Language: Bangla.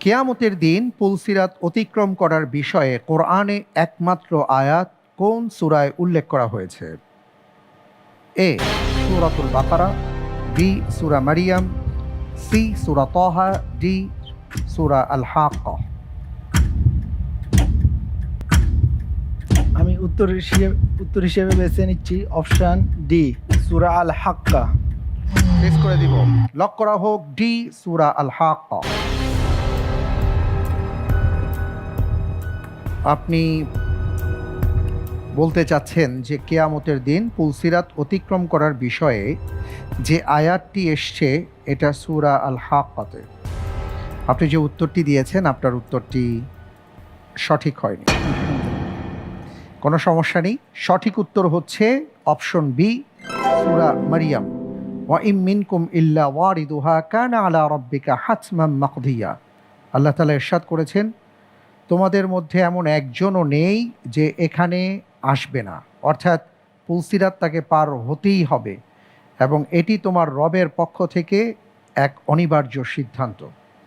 কিয়ামতের দিন পুলসিরাত অতিক্রম করার বিষয়ে কোরআনে একমাত্র আয়াত কোন সূরায় উল্লেখ করা হয়েছে? এ সূরাতুল বাকারা, বি সূরা মারিয়াম, সি সূরা তাহা, ডি সূরা আল হাক্কা। আমি উত্তর হিসেবে বেছে নিচ্ছি অপশান ডি, সূরা আল হাক্কা। শেষ করে দিব, লক করা হোক ডি সূরা আল হাক্কা। আপনি বলতে চাচ্ছেন যে কিয়ামতের দিন পুলসিরাত অতিক্রম করার বিষয়ে যে আয়াতটি এসছে এটা সূরা আল হাক্কাতে। আপনি যে উত্তরটি দিয়েছেন আপনার উত্তরটি সঠিক হয়নি, কোনো সমস্যা নেই। সঠিক উত্তর হচ্ছে অপশন বি সূরা মারিয়াম। ওয়া ইম মিনকুম ইল্লা ওয়ারিদুহা কানা আলা রাব্বিকা হাতমান মাকদিয়া। আল্লাহ তাআলা ইরশাদ করেছেন, তোমাদের মধ্যে এমন একজনও নেই যে এখানে আসবে না, অর্থাৎ পুলসিরাত তাকে পার হতেই হবে এবং এটি তোমার রবের পক্ষ থেকে এক অনিবার্য সিদ্ধান্ত।